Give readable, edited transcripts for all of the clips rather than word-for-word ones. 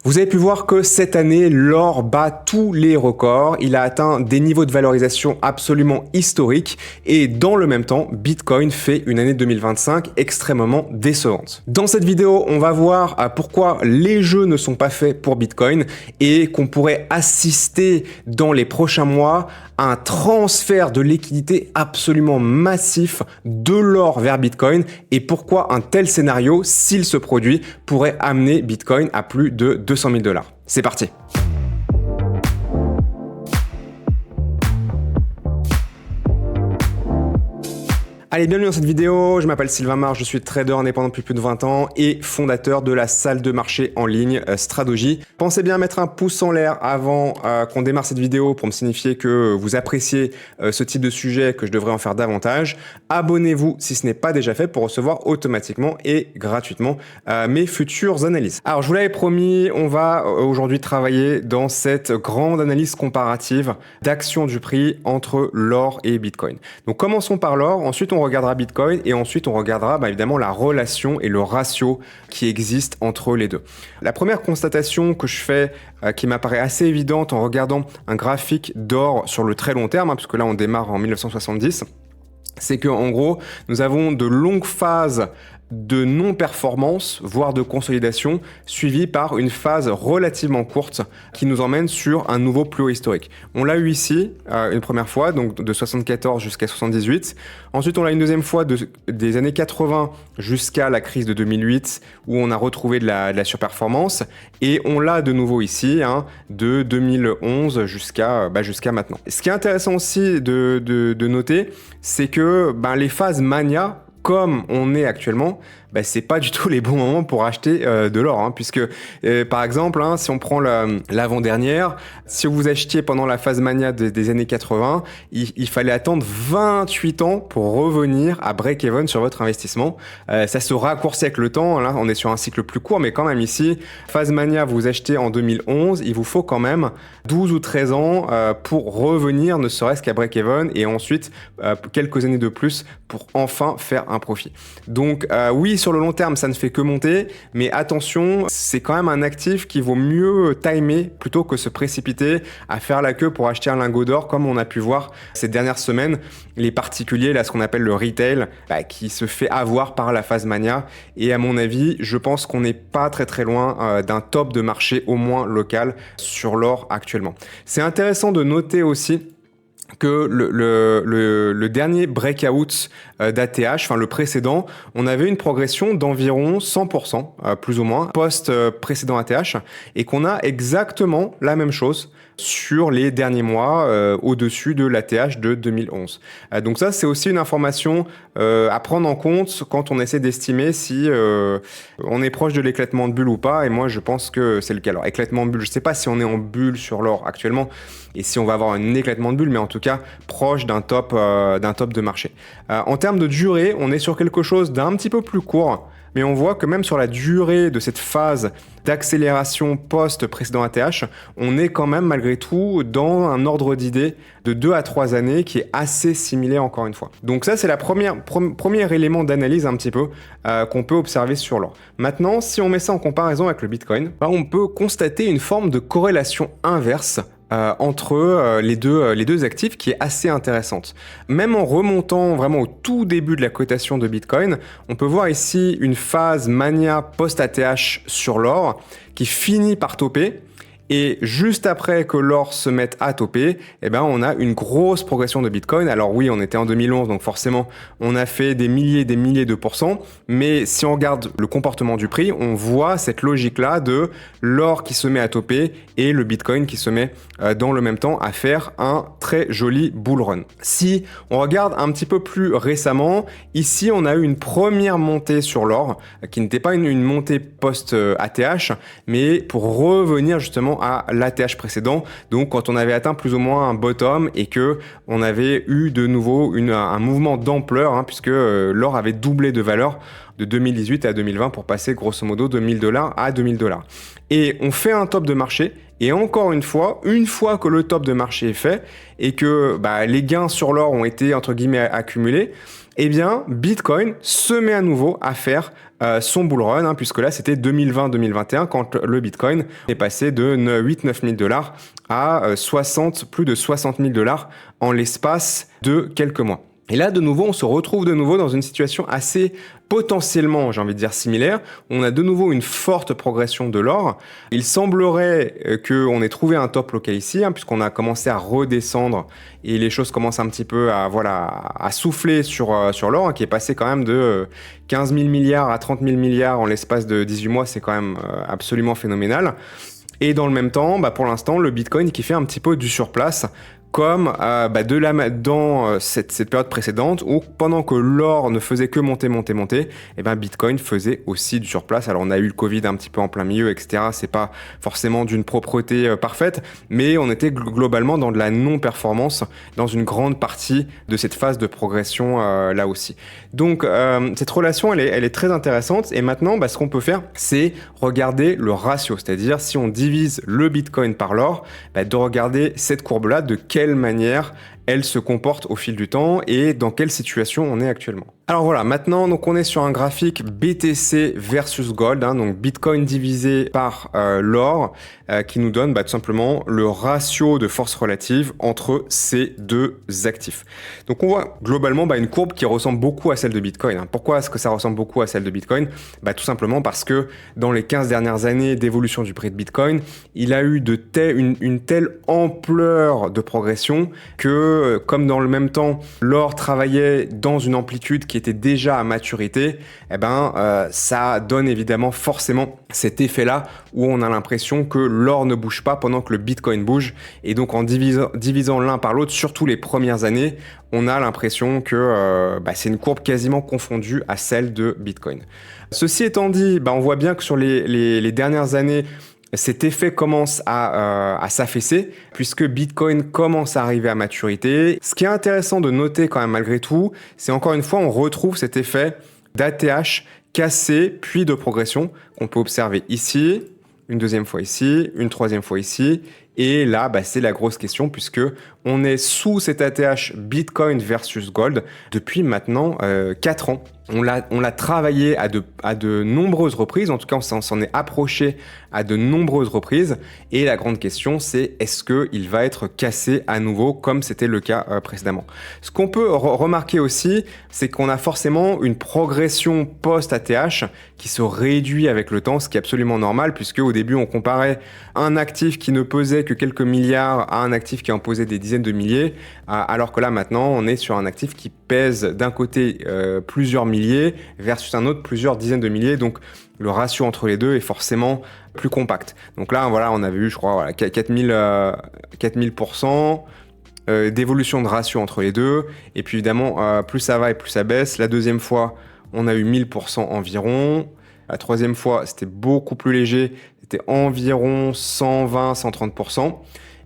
Vous avez pu voir que cette année, l'or bat tous les records. Il a atteint des niveaux de valorisation absolument historiques et dans le même temps, Bitcoin fait une année 2025 extrêmement décevante. Dans cette vidéo, on va voir pourquoi les jeux ne sont pas faits pour Bitcoin et qu'on pourrait assister dans les prochains mois à un transfert de liquidité absolument massif de l'or vers Bitcoin et pourquoi un tel scénario, s'il se produit, pourrait amener Bitcoin à plus de 200 000 $. C'est parti. Allez, bienvenue dans cette vidéo, je m'appelle Sylvain Marche, je suis trader indépendant depuis plus de 20 ans et fondateur de la salle de marché en ligne Stradogy. Pensez bien à mettre un pouce en l'air avant qu'on démarre cette vidéo pour me signifier que vous appréciez ce type de sujet, que je devrais en faire davantage. Abonnez-vous si ce n'est pas déjà fait pour recevoir automatiquement et gratuitement mes futures analyses. Alors, je vous l'avais promis, on va aujourd'hui travailler dans cette grande analyse comparative d'action du prix entre l'or et Bitcoin. Donc, commençons par l'or, ensuite on regardera Bitcoin et ensuite on regardera évidemment la relation et le ratio qui existe entre les deux. La première constatation que je fais qui m'apparaît assez évidente en regardant un graphique d'or sur le très long terme, puisque là on démarre en 1970, c'est qu'en gros nous avons de longues phases de non-performance, voire de consolidation, suivie par une phase relativement courte qui nous emmène sur un nouveau plus haut historique. On l'a eu ici une première fois, donc de 74 jusqu'à 78. Ensuite, on l'a une deuxième fois des années 80 jusqu'à la crise de 2008, où on a retrouvé de la surperformance. Et on l'a de nouveau ici, de 2011 jusqu'à maintenant. Ce qui est intéressant aussi de noter, c'est que les phases mania, comme on est actuellement, c'est pas du tout les bons moments pour acheter de l'or, puisque par exemple, si on prend l'avant-dernière, si vous achetiez pendant la phase mania des années 80, il fallait attendre 28 ans pour revenir à break-even sur votre investissement. Ça se raccourcit avec le temps, là on est sur un cycle plus court, mais quand même ici, phase mania, vous achetez en 2011, il vous faut quand même 12 ou 13 ans pour revenir ne serait-ce qu'à break-even et ensuite quelques années de plus pour enfin faire un profit. Donc oui, sur le long terme, ça ne fait que monter, mais attention, c'est quand même un actif qui vaut mieux timer plutôt que se précipiter à faire la queue pour acheter un lingot d'or, comme on a pu voir ces dernières semaines, les particuliers, là, ce qu'on appelle le retail, qui se fait avoir par la phase mania. Et à mon avis, je pense qu'on n'est pas très loin d'un top de marché, au moins local, sur l'or actuellement. C'est intéressant de noter aussi que le dernier breakout d'ATH, le précédent, on avait une progression d'environ 100%, plus ou moins, post-précédent ATH, et qu'on a exactement la même chose sur les derniers mois au-dessus de l'ATH de 2011. Donc ça, c'est aussi une information à prendre en compte quand on essaie d'estimer si on est proche de l'éclatement de bulle ou pas, et moi je pense que c'est le cas. Alors éclatement de bulle, je ne sais pas si on est en bulle sur l'or actuellement, et si on va avoir un éclatement de bulle, mais en tout cas proche d'un top de marché. En termes de durée, on est sur quelque chose d'un petit peu plus court, mais on voit que même sur la durée de cette phase d'accélération post-précédent ATH, on est quand même malgré tout dans un ordre d'idée de 2 à 3 années qui est assez similaire encore une fois. Donc ça, c'est la premier élément d'analyse un petit peu qu'on peut observer sur l'or. Maintenant, si on met ça en comparaison avec le Bitcoin, on peut constater une forme de corrélation inverse entre les deux actifs qui est assez intéressante. Même en remontant vraiment au tout début de la cotation de Bitcoin, on peut voir ici une phase mania post-ATH sur l'or qui finit par topper. Et juste après que l'or se mette à topper, on a une grosse progression de Bitcoin. Alors oui, on était en 2011, donc forcément, on a fait des milliers de pourcents. Mais si on regarde le comportement du prix, on voit cette logique-là de l'or qui se met à topper et le Bitcoin qui se met dans le même temps à faire un très joli bull run. Si on regarde un petit peu plus récemment, ici, on a eu une première montée sur l'or, qui n'était pas une montée post-ATH, mais pour revenir justement à l'ATH précédent, donc quand on avait atteint plus ou moins un bottom et que on avait eu de nouveau un mouvement d'ampleur, puisque l'or avait doublé de valeur de 2018 à 2020 pour passer grosso modo de 1000 $ à 2000 $. Et on fait un top de marché, et encore une fois que le top de marché est fait et que les gains sur l'or ont été entre guillemets accumulés, eh bien, Bitcoin se met à nouveau à faire son bull run, hein, puisque là, c'était 2020-2021 quand le Bitcoin est passé de 8-9 000 $ à plus de 60 000 $ en l'espace de quelques mois. Et là, de nouveau, on se retrouve de nouveau dans une situation assez potentiellement, j'ai envie de dire, similaire. On a de nouveau une forte progression de l'or. Il semblerait qu'on ait trouvé un top local ici, hein, puisqu'on a commencé à redescendre et les choses commencent un petit peu à souffler sur l'or, hein, qui est passé quand même de 15 000 milliards à 30 000 milliards en l'espace de 18 mois. C'est quand même absolument phénoménal. Et dans le même temps, pour l'instant, le Bitcoin qui fait un petit peu du surplace, comme dans cette période précédente où pendant que l'or ne faisait que monter, Bitcoin faisait aussi du surplace. Alors on a eu le Covid un petit peu en plein milieu, etc. C'est pas forcément d'une propreté parfaite, mais on était globalement dans de la non-performance dans une grande partie de cette phase de progression là aussi. Donc cette relation, elle est très intéressante. Et maintenant, ce qu'on peut faire, c'est regarder le ratio, c'est-à-dire si on divise le Bitcoin par l'or, de regarder cette courbe-là, de quelle manière elle se comporte au fil du temps et dans quelle situation on est actuellement. Alors voilà, maintenant donc on est sur un graphique BTC versus Gold, hein, donc Bitcoin divisé par l'or, qui nous donne tout simplement le ratio de force relative entre ces deux actifs. Donc on voit globalement une courbe qui ressemble beaucoup à celle de Bitcoin. Hein. Pourquoi est-ce que ça ressemble beaucoup à celle de Bitcoin ? Tout simplement parce que dans les 15 dernières années d'évolution du prix de Bitcoin, il a eu une telle ampleur de progression que, comme dans le même temps, l'or travaillait dans une amplitude qui était déjà à maturité, ça donne évidemment forcément cet effet-là où on a l'impression que l'or ne bouge pas pendant que le Bitcoin bouge. Et donc en divisant l'un par l'autre, surtout les premières années, on a l'impression que c'est une courbe quasiment confondue à celle de Bitcoin. Ceci étant dit, on voit bien que sur les dernières années, cet effet commence à s'affaisser puisque Bitcoin commence à arriver à maturité. Ce qui est intéressant de noter quand même malgré tout, c'est encore une fois, on retrouve cet effet d'ATH cassé puis de progression qu'on peut observer ici, une deuxième fois ici, une troisième fois ici. Et là, c'est la grosse question puisque on est sous cet ATH Bitcoin versus Gold depuis maintenant 4 ans. On l'a travaillé à de nombreuses reprises, en tout cas on s'en est approché à de nombreuses reprises, et la grande question c'est est-ce qu'il va être cassé à nouveau comme c'était le cas précédemment. Ce qu'on peut remarquer aussi, c'est qu'on a forcément une progression post-ATH qui se réduit avec le temps, ce qui est absolument normal, puisque au début on comparait un actif qui ne pesait que quelques milliards à un actif qui en pesait des dizaines de milliers, alors que là maintenant on est sur un actif qui pèse d'un côté plusieurs milliers versus un autre plusieurs dizaines de milliers, donc le ratio entre les deux est forcément plus compact. Donc là voilà, on avait eu je crois 4000% d'évolution de ratio entre les deux, et puis évidemment plus ça va et plus ça baisse. La deuxième fois on a eu 1000% environ, la troisième fois c'était beaucoup plus léger, c'était environ 120-130%.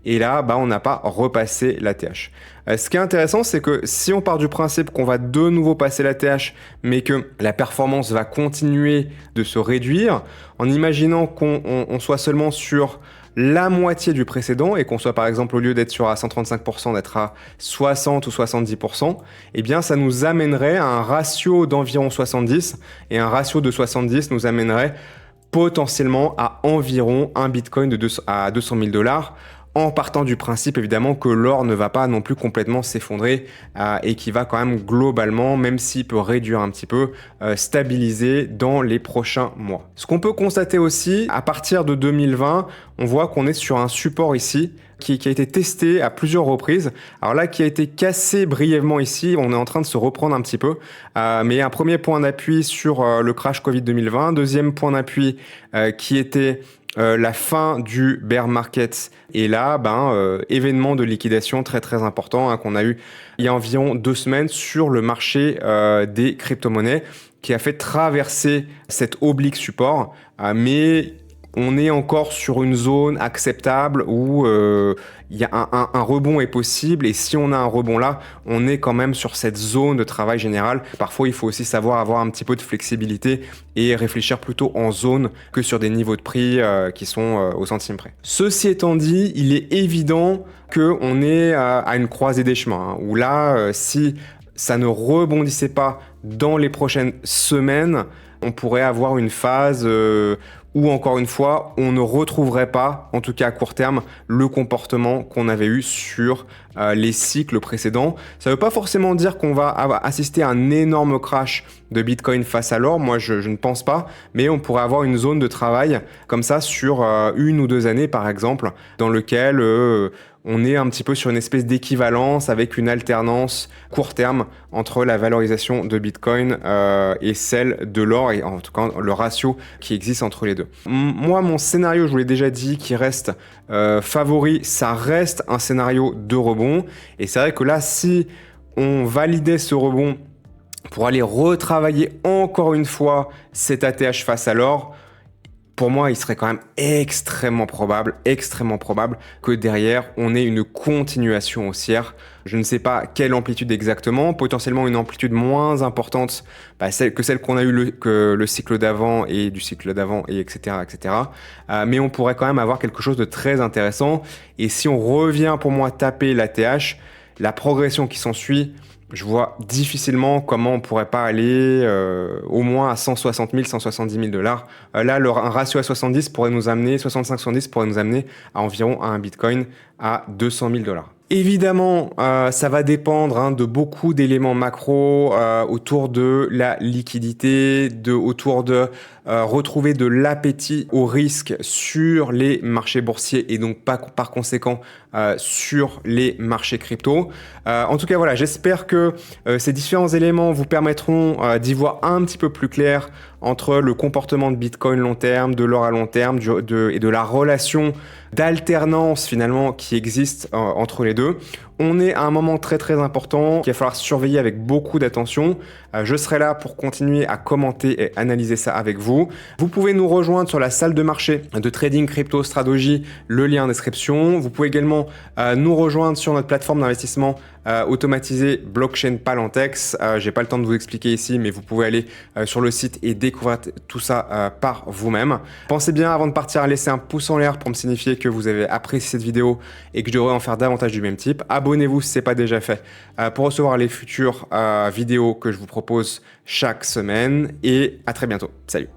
Et là, on n'a pas repassé l'ATH. Ce qui est intéressant, c'est que si on part du principe qu'on va de nouveau passer l'ATH, mais que la performance va continuer de se réduire, en imaginant qu'on soit seulement sur la moitié du précédent et qu'on soit par exemple au lieu d'être à 135%, d'être à 60 ou 70%, eh bien ça nous amènerait à un ratio d'environ 70, et un ratio de 70 nous amènerait potentiellement à environ un Bitcoin à 200 000 $, en partant du principe évidemment que l'or ne va pas non plus complètement s'effondrer et qui va quand même globalement, même s'il peut réduire un petit peu, stabiliser dans les prochains mois. Ce qu'on peut constater aussi, à partir de 2020, on voit qu'on est sur un support ici qui a été testé à plusieurs reprises. Alors là, qui a été cassé brièvement ici, on est en train de se reprendre un petit peu. Mais un premier point d'appui sur le crash Covid 2020, deuxième point d'appui qui était la fin du bear market, et là événement de liquidation très très important qu'on a eu il y a environ 2 semaines sur le marché des crypto-monnaies, qui a fait traverser cet oblique support, mais on est encore sur une zone acceptable où il y a un rebond est possible, et si on a un rebond là, on est quand même sur cette zone de travail général. Parfois, il faut aussi savoir avoir un petit peu de flexibilité et réfléchir plutôt en zone que sur des niveaux de prix qui sont au centime près. Ceci étant dit, il est évident qu'on est à une croisée des chemins, où là, si ça ne rebondissait pas dans les prochaines semaines, on pourrait avoir une phase où, encore une fois, on ne retrouverait pas, en tout cas à court terme, le comportement qu'on avait eu sur les cycles précédents. Ça ne veut pas forcément dire qu'on va assister à un énorme crash de Bitcoin face à l'or. Moi, je ne pense pas, mais on pourrait avoir une zone de travail comme ça sur 1 ou 2 années, par exemple, dans lequel on est un petit peu sur une espèce d'équivalence avec une alternance court terme entre la valorisation de Bitcoin et celle de l'or, et en tout cas le ratio qui existe entre les deux. Moi, mon scénario, je vous l'ai déjà dit, qui reste favori, ça reste un scénario de rebond. Et c'est vrai que là, si on validait ce rebond pour aller retravailler encore une fois cet ATH face à l'or, pour moi, il serait quand même extrêmement probable que derrière, on ait une continuation haussière. Je ne sais pas quelle amplitude exactement, potentiellement une amplitude moins importante que celle qu'on a eu que le cycle d'avant et du cycle d'avant, et etc. etc. Mais on pourrait quand même avoir quelque chose de très intéressant. Et si on revient pour moi taper l'ATH, la progression qui s'ensuit, je vois difficilement comment on pourrait pas aller au moins à 160 000, 170 000 dollars. Là, un ratio à 70 pourrait nous amener, 65-70 pourrait nous amener à environ un Bitcoin à 200 000 dollars. Évidemment, ça va dépendre de beaucoup d'éléments macro autour de la liquidité, autour de retrouver de l'appétit au risque sur les marchés boursiers et donc pas par conséquent sur les marchés crypto. En tout cas, voilà, j'espère que ces différents éléments vous permettront d'y voir un petit peu plus clair entre le comportement de Bitcoin long terme, de l'or à long terme et de la relation d'alternance finalement qui existe entre les deux. On est à un moment très très important qu'il va falloir surveiller avec beaucoup d'attention. Je serai là pour continuer à commenter et analyser ça avec vous. Vous pouvez nous rejoindre sur la salle de marché de trading crypto Stradogy, le lien en description. Vous pouvez également nous rejoindre sur notre plateforme d'investissement automatisée blockchain Palantex. J'ai pas le temps de vous expliquer ici, mais vous pouvez aller sur le site et découvrir tout ça par vous-même. Pensez bien avant de partir à laisser un pouce en l'air pour me signifier que vous avez apprécié cette vidéo et que je devrais en faire davantage du même type. Abonnez-vous si ce n'est pas déjà fait pour recevoir les futures vidéos que je vous propose chaque semaine, et à très bientôt. Salut!